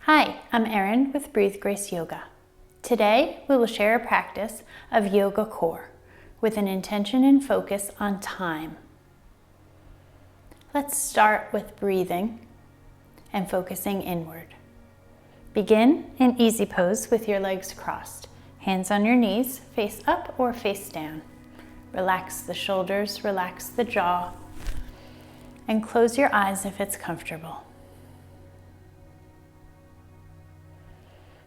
Hi, I'm Erin with Breathe Grace Yoga. Today we will share a practice of Yoga Core with an intention and focus on time. Let's start with breathing and focusing inward. Begin in easy pose with your legs crossed, hands on your knees, face up or face down. Relax the shoulders, relax the jaw, and close your eyes if it's comfortable.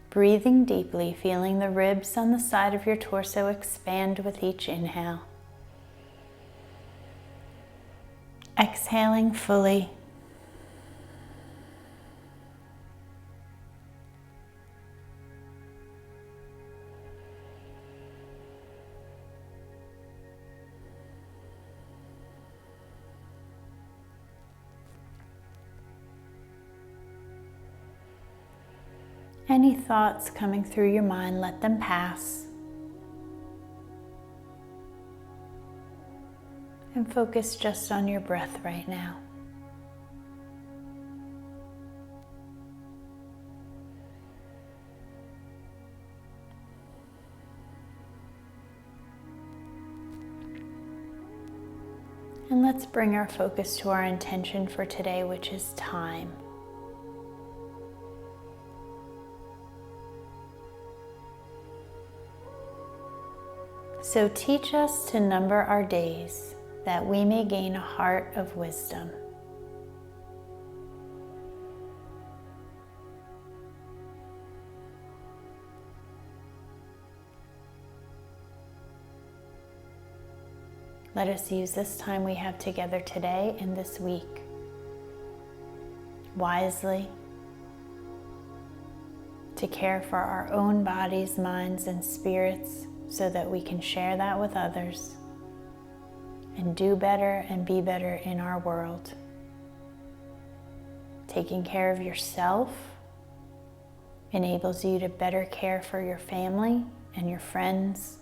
Breathing deeply, feeling the ribs on the side of your torso expand with each inhale. Exhaling fully. Any thoughts coming through your mind, let them pass. And focus just on your breath right now. And let's bring our focus to our intention for today, which is time. So teach us to number our days, that we may gain a heart of wisdom. Let us use this time we have together today and this week wisely to care for our own bodies, minds, and spirits, so that we can share that with others and do better and be better in our world. Taking care of yourself enables you to better care for your family and your friends,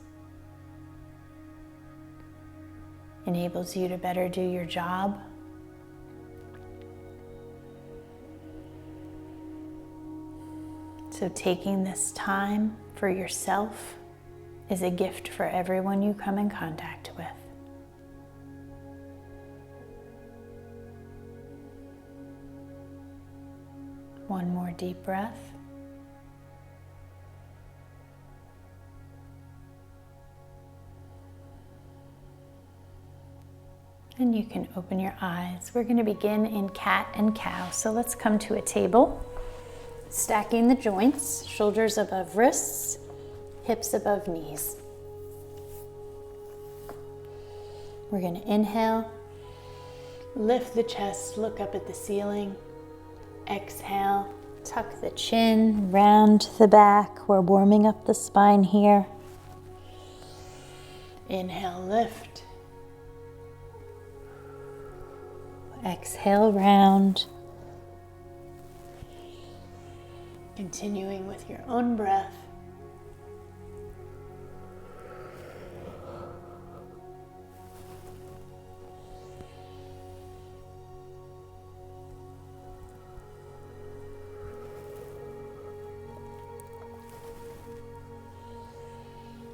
enables you to better do your job, so taking this time for yourself is a gift for everyone you come in contact with. One more deep breath. And you can open your eyes. We're going to begin in cat and cow. So let's come to a table, stacking the joints, shoulders above wrists, hips above knees. We're going to inhale, lift the chest, look up at the ceiling. Exhale, tuck the chin, round the back. We're warming up the spine here. Inhale, lift. Exhale, round. Continuing with your own breath.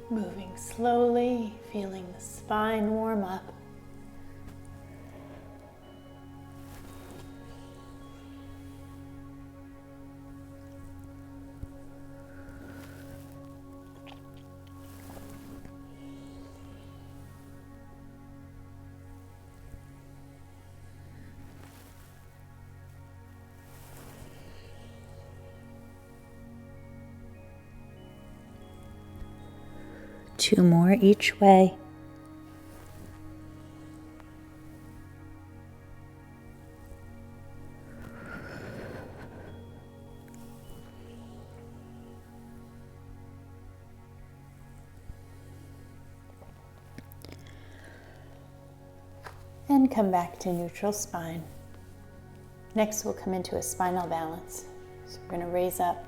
Moving slowly, feeling the spine warm up. Two more each way. And come back to neutral spine. Next we'll come into a spinal balance. So we're going to raise up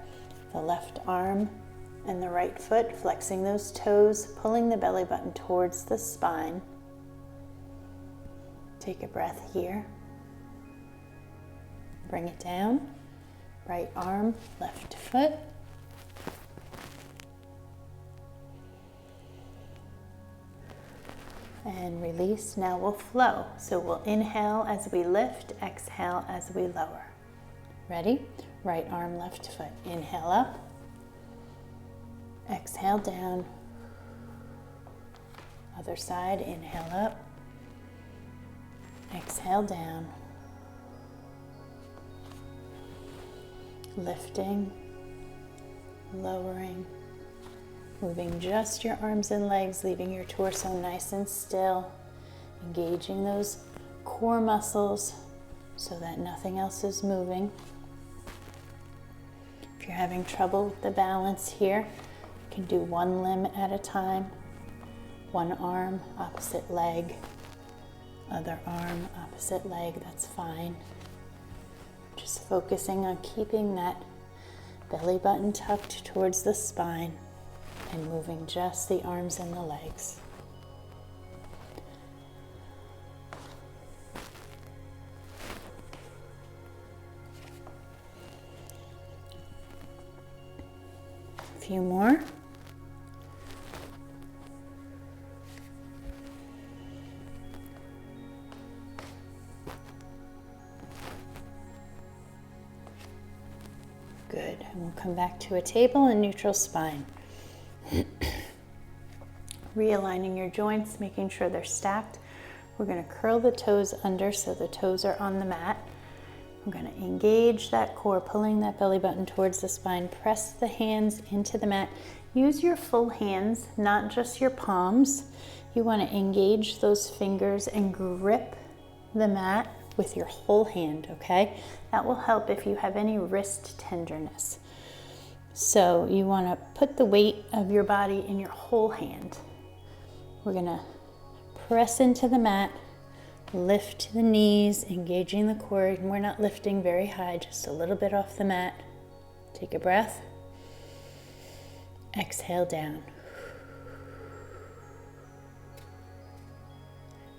the left arm and the right foot, flexing those toes, pulling the belly button towards the spine. Take a breath here. Bring it down. Right arm, left foot. And release. Now we'll flow. So we'll inhale as we lift, exhale as we lower. Ready? Right arm, left foot. Inhale up. Exhale down. Other side, inhale up. Exhale down. Lifting, lowering, moving just your arms and legs, leaving your torso nice and still, engaging those core muscles so that nothing else is moving. If you're having trouble with the balance here, you can do one limb at a time. One arm, opposite leg, other arm, opposite leg, that's fine. Just focusing on keeping that belly button tucked towards the spine and moving just the arms and the legs. A few more. Good, and we'll come back to a table and neutral spine. Realigning your joints, making sure they're stacked. We're going to curl the toes under so the toes are on the mat. We're going to engage that core, pulling that belly button towards the spine. Press the hands into the mat. Use your full hands, not just your palms. You want to engage those fingers and grip the mat with your whole hand, okay? That will help if you have any wrist tenderness. So you want to put the weight of your body in your whole hand. We're going to press into the mat, lift the knees, engaging the core. And we're not lifting very high, just a little bit off the mat. Take a breath. Exhale down.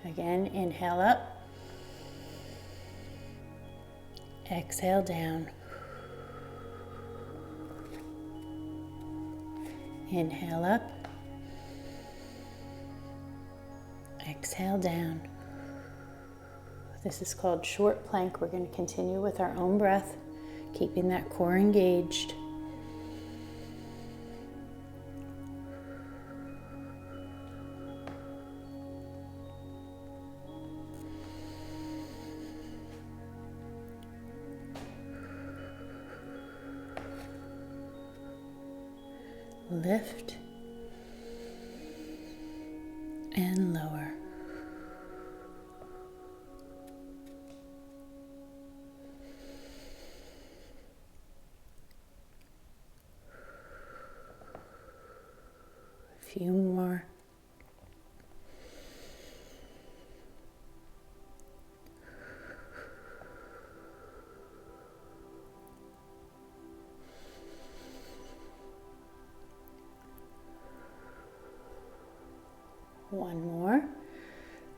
Again, inhale up. Exhale down. Inhale up. Exhale down. This is called short plank. We're going to continue with our own breath, keeping that core engaged. Lift and lower. A few more. One more.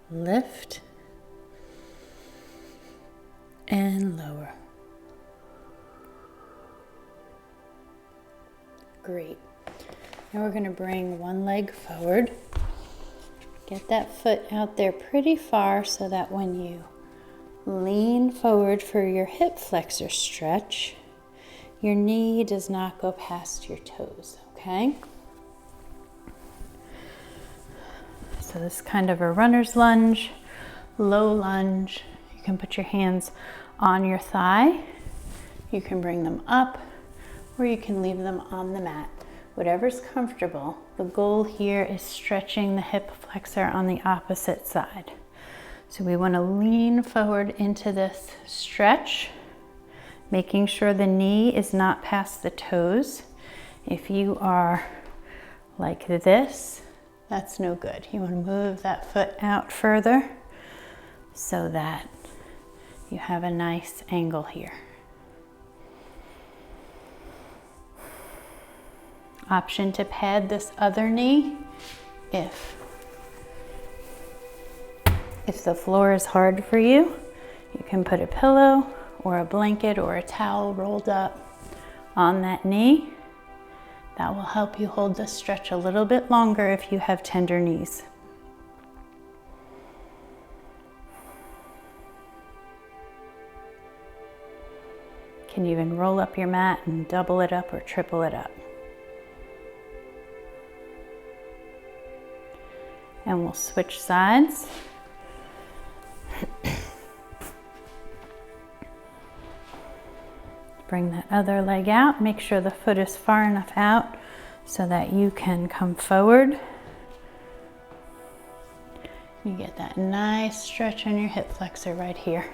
Lift and lower. Great. Now we're going to bring one leg forward. Get that foot out there pretty far so that when you lean forward for your hip flexor stretch, your knee does not go past your toes, okay? So this is kind of a runner's lunge, low lunge. You can put your hands on your thigh. You can bring them up, or you can leave them on the mat. Whatever's comfortable. The goal here is stretching the hip flexor on the opposite side. So we want to lean forward into this stretch, making sure the knee is not past the toes. If you are like this, that's no good. You want to move that foot out further so that you have a nice angle here. Option to pad this other knee if the floor is hard for you. You can put a pillow or a blanket or a towel rolled up on that knee. That will help you hold the stretch a little bit longer if you have tender knees. You can even roll up your mat and double it up or triple it up. And we'll switch sides. Bring that other leg out. Make sure the foot is far enough out so that you can come forward. You get that nice stretch on your hip flexor right here.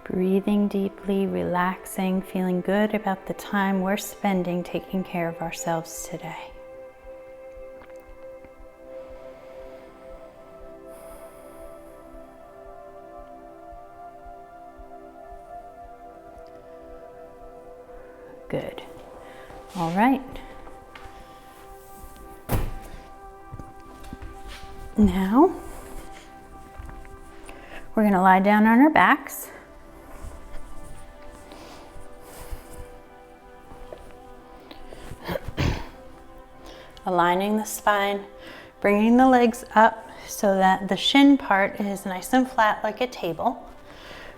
Breathing deeply, relaxing, feeling good about the time we're spending taking care of ourselves today. Good. All right. Now, we're going to lie down on our backs. Aligning the spine, bringing the legs up so that the shin part is nice and flat like a table.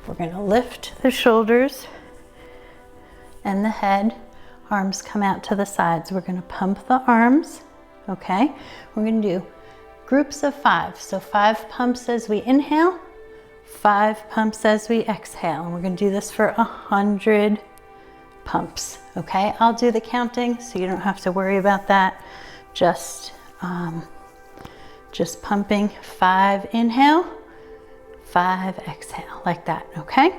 We're going to lift the shoulders and the head. Arms come out to the sides. We're going to pump the arms, okay? We're going to do groups of 5. So 5 pumps as we inhale, 5 pumps as we exhale. And we're going to do this for 100 pumps, okay? I'll do the counting so you don't have to worry about that. Just pumping 5 inhale, 5 exhale, like that, okay?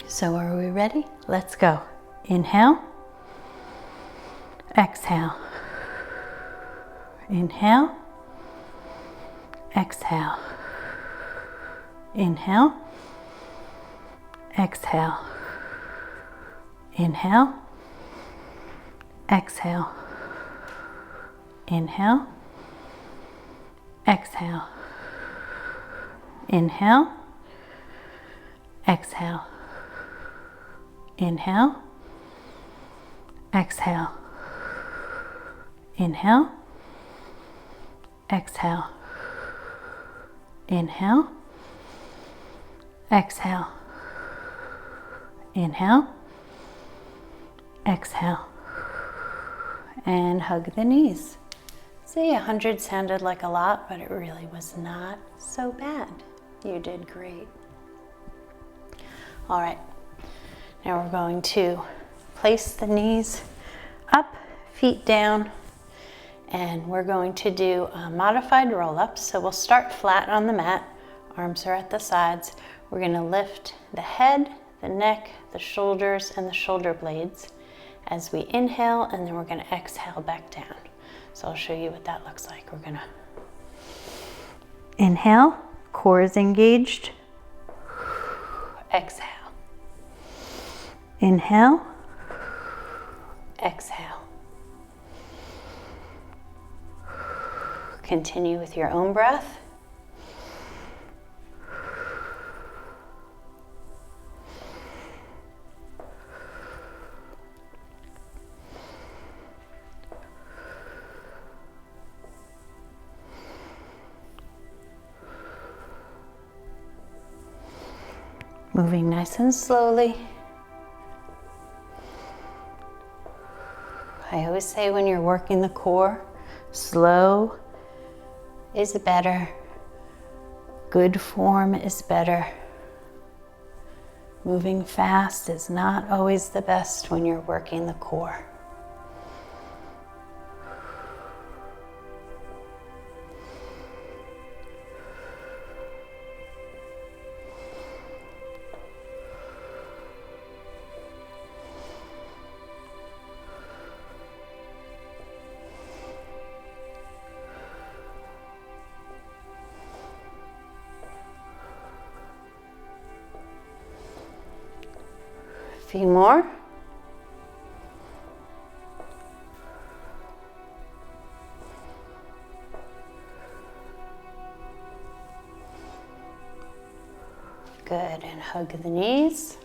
So are we ready? Let's go. Inhale, exhale, inhale, exhale, inhale, exhale, inhale, exhale, inhale, exhale, inhale, exhale, inhale, exhale, inhale, exhale, inhale, exhale, inhale, exhale, and hug the knees. See, 100 sounded like a lot, but it really was not so bad. You did great. All right, now we're going to place the knees up, feet down, and we're going to do a modified roll-up. So we'll start flat on the mat, arms are at the sides. We're gonna lift the head, the neck, the shoulders, and the shoulder blades as we inhale, and then we're gonna exhale back down. So I'll show you what that looks like. We're gonna inhale, core is engaged. Exhale. Inhale, exhale. Continue with your own breath. Moving nice and slowly. I always say when you're working the core, slow is better. Good form is better. Moving fast is not always the best when you're working the core. Few more. hug the knees.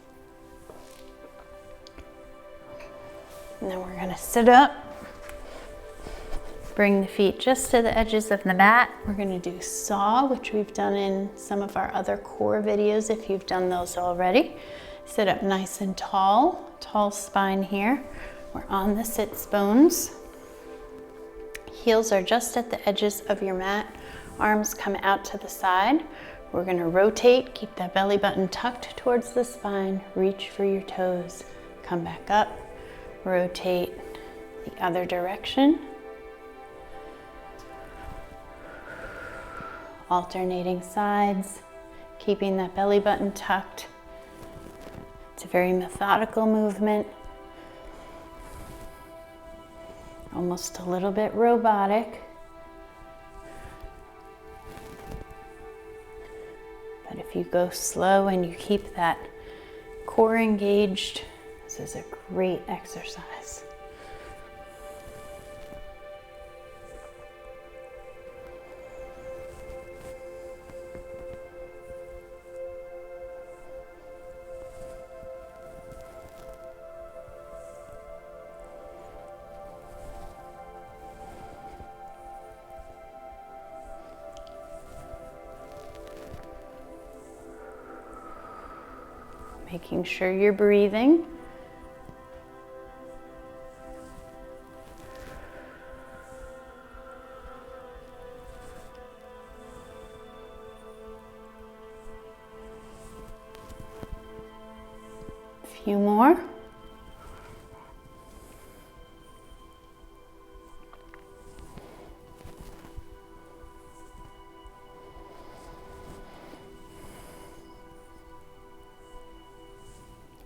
And then we're gonna sit up. Bring the feet just to the edges of the mat. We're gonna do saw, which we've done in some of our other core videos if you've done those already. Sit up nice and tall, tall spine here. We're on the sits bones. Heels are just at the edges of your mat. Arms come out to the side. We're gonna rotate, keep that belly button tucked towards the spine. Reach for your toes. Come back up, rotate the other direction. Alternating sides, keeping that belly button tucked. It's a very methodical movement. Almost a little bit robotic. But if you go slow and you keep that core engaged, this is a great exercise. Making sure you're breathing. A few more.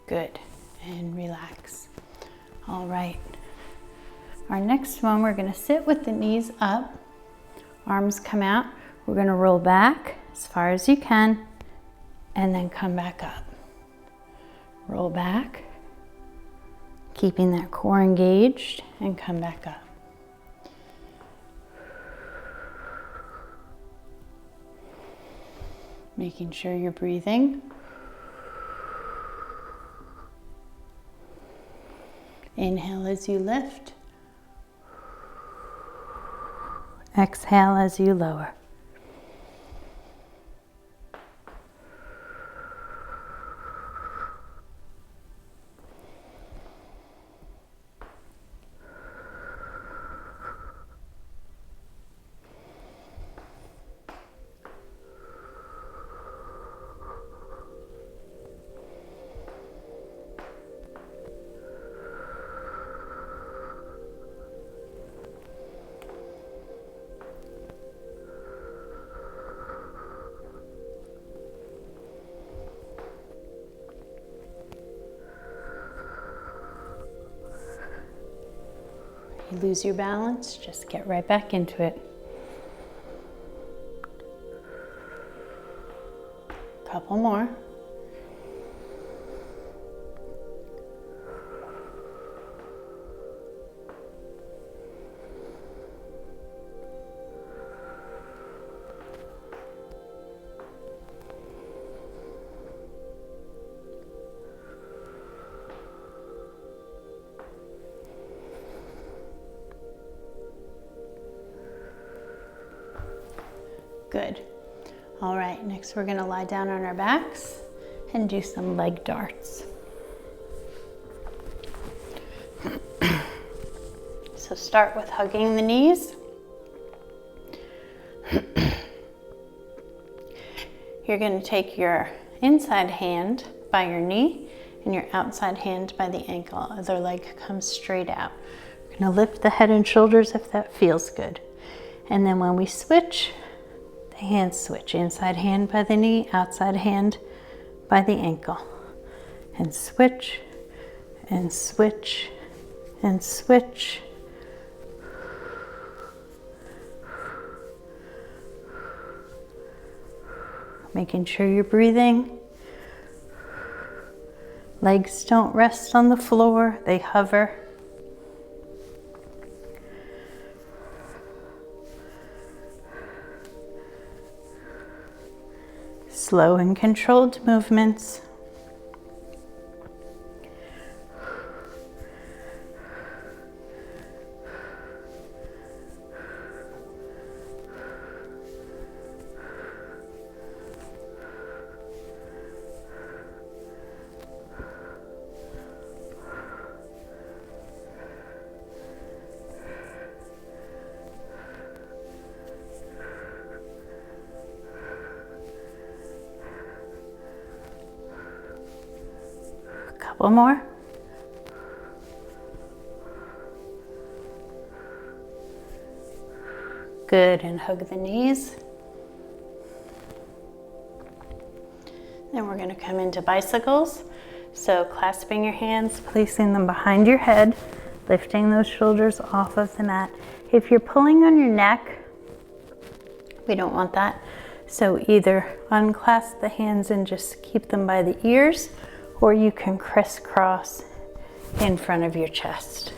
Good, and relax. All right, our next one, we're gonna sit with the knees up, arms come out. We're gonna roll back as far as you can, and then come back up. Roll back, keeping that core engaged, and come back up. Making sure you're breathing. Inhale as you lift. Exhale as you lower. You lose your balance, just get right back into it. Couple more. Good. All right, next we're gonna lie down on our backs and do some leg darts. So start with hugging the knees. You're gonna take your inside hand by your knee and your outside hand by the ankle. Other leg comes straight out. We're gonna lift the head and shoulders if that feels good. And then when we switch, the hands switch. Inside hand by the knee, outside hand by the ankle. And switch, and switch, and switch. Making sure you're breathing. Legs don't rest on the floor, they hover. Slow and controlled movements. Couple more. Good, and hug the knees. Then we're going to come into bicycles. So clasping your hands, placing them behind your head, lifting those shoulders off of the mat. If you're pulling on your neck, we don't want that. So either unclasp the hands and just keep them by the ears, or you can crisscross in front of your chest.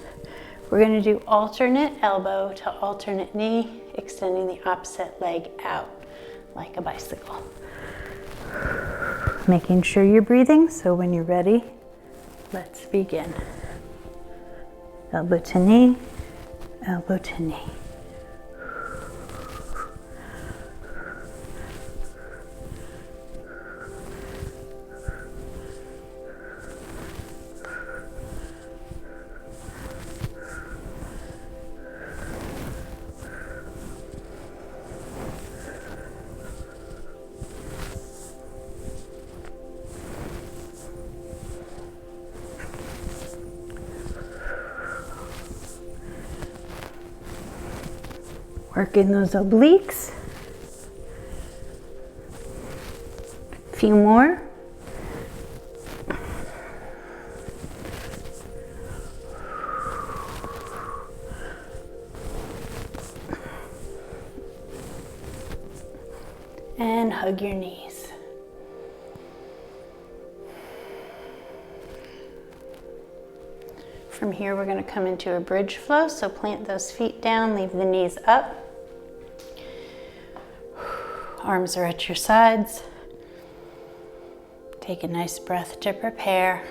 We're going to do alternate elbow to alternate knee, extending the opposite leg out like a bicycle. Making sure you're breathing, so when you're ready, let's begin. Elbow to knee, elbow to knee. Working those obliques. A few more. And hug your knees. From here, we're going to come into a bridge flow. So plant those feet down, leave the knees up. Arms are at your sides. Take a nice breath to prepare.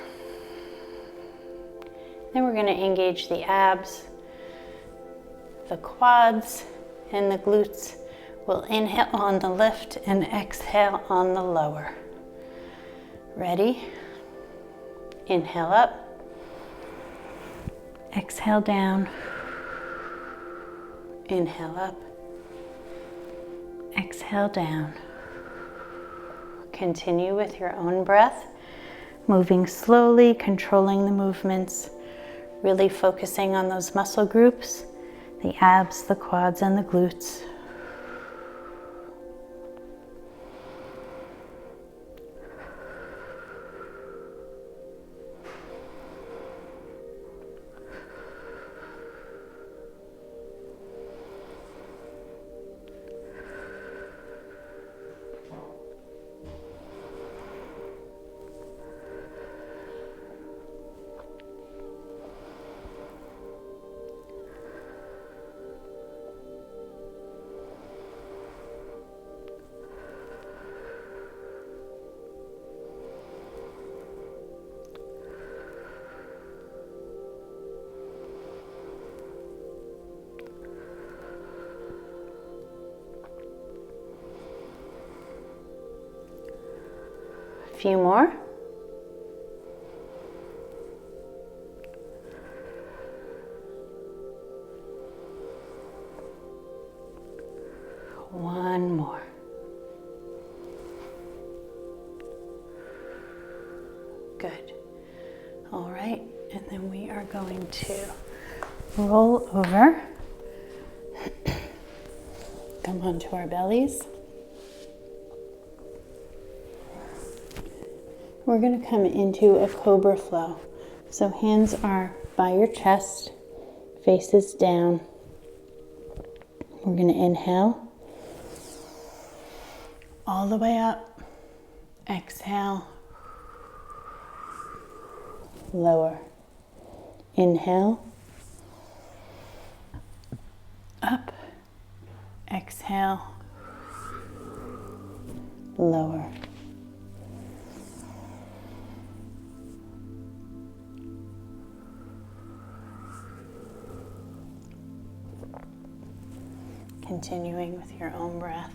Then we're going to engage the abs, the quads, and the glutes. We'll inhale on the lift and exhale on the lower. Ready? Inhale up. Exhale down. Inhale up. Exhale down. Continue with your own breath, moving slowly, controlling the movements, really focusing on those muscle groups, the abs, the quads, and the glutes. A few more. One more. Good. All right, and then we are going to roll over, come onto our bellies. We're going to come into a cobra flow. So hands are by your chest, faces down. We're going to inhale all the way up. Exhale, lower. Inhale, up. Exhale, lower. Continuing with your own breath.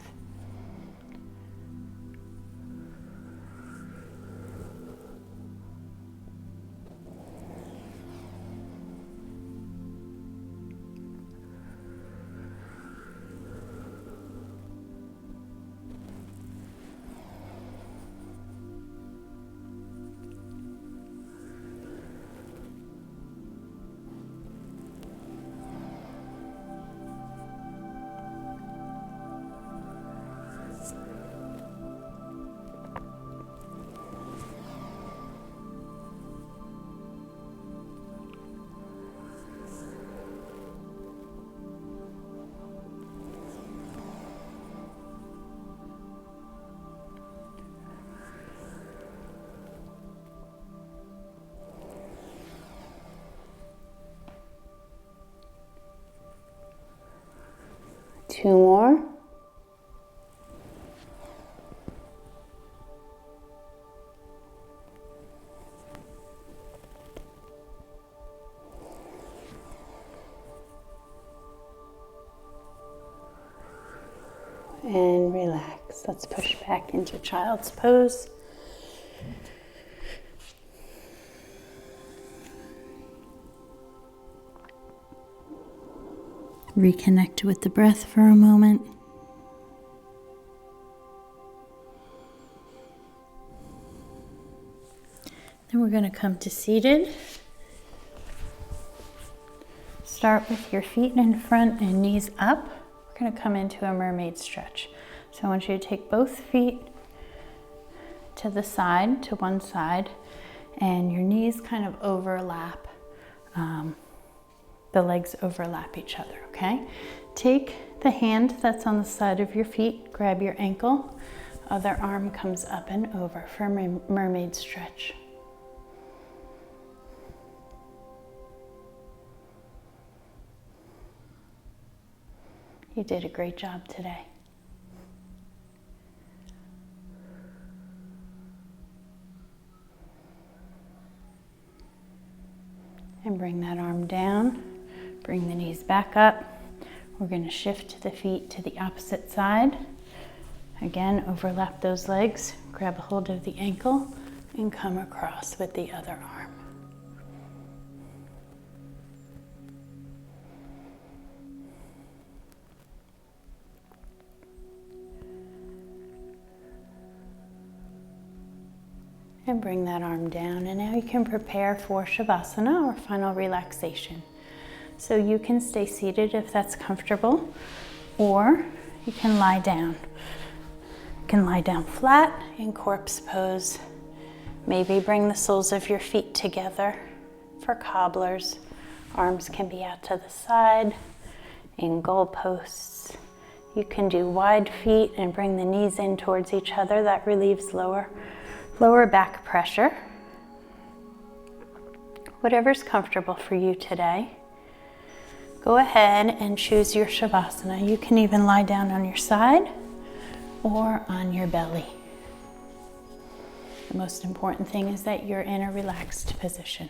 2 more. And relax. Let's push back into child's pose. Reconnect with the breath for a moment. Then we're going to come to seated. Start with your feet in front and knees up. We're going to come into a mermaid stretch. So I want you to take both feet to the side, to one side, and your knees kind of overlap. The legs overlap each other, okay? Take the hand that's on the side of your feet, grab your ankle, other arm comes up and over for a mermaid stretch. You did a great job today. And bring that arm down. Bring the knees back up. We're going to shift the feet to the opposite side. Again, overlap those legs. Grab a hold of the ankle and come across with the other arm. And bring that arm down. And now you can prepare for Shavasana, or final relaxation. So you can stay seated if that's comfortable, or you can lie down. You can lie down flat in corpse pose. Maybe bring the soles of your feet together for cobblers. Arms can be out to the side in goalposts. You can do wide feet and bring the knees in towards each other. That relieves lower back pressure. Whatever's comfortable for you today. Go ahead and choose your Shavasana. You can even lie down on your side or on your belly. The most important thing is that you're in a relaxed position.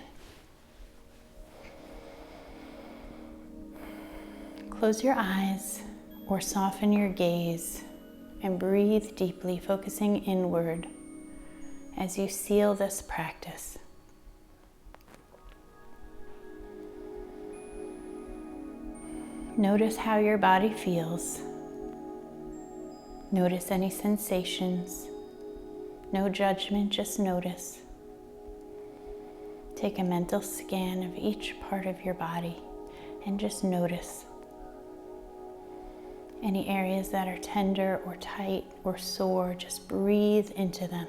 Close your eyes or soften your gaze and breathe deeply, focusing inward as you seal this practice. Notice how your body feels. Notice any sensations. No judgment, just notice. Take a mental scan of each part of your body and just notice. Any areas that are tender or tight or sore, just breathe into them.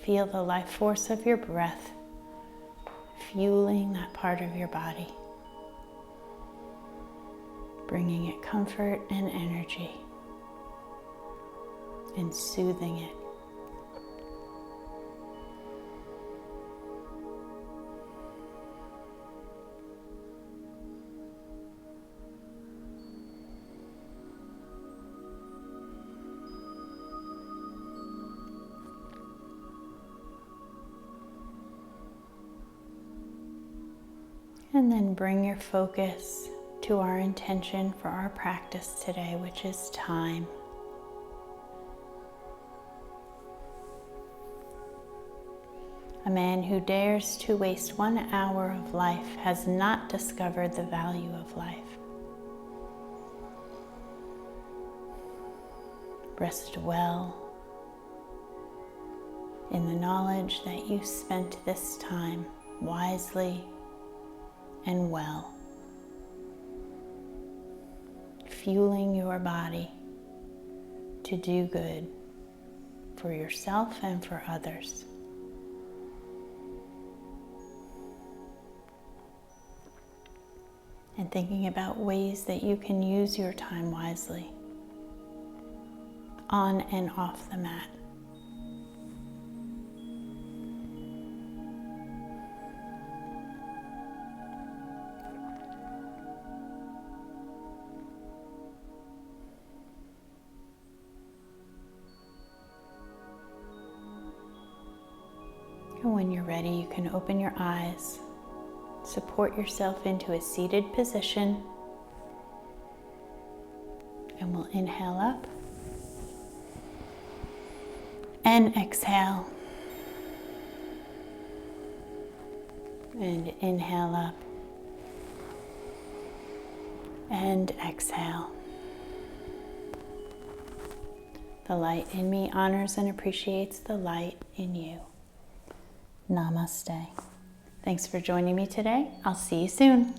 Feel the life force of your breath fueling that part of your body, bringing it comfort and energy and soothing it. And then bring your focus to our intention for our practice today, which is time. A man who dares to waste 1 hour of life has not discovered the value of life. Rest well in the knowledge that you spent this time wisely and well, fueling your body to do good for yourself and for others. And thinking about ways that you can use your time wisely on and off the mat. And when you're ready, you can open your eyes, support yourself into a seated position, and we'll inhale up and exhale. And inhale up and exhale. The light in me honors and appreciates the light in you. Namaste. Thanks for joining me today. I'll see you soon.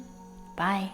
Bye.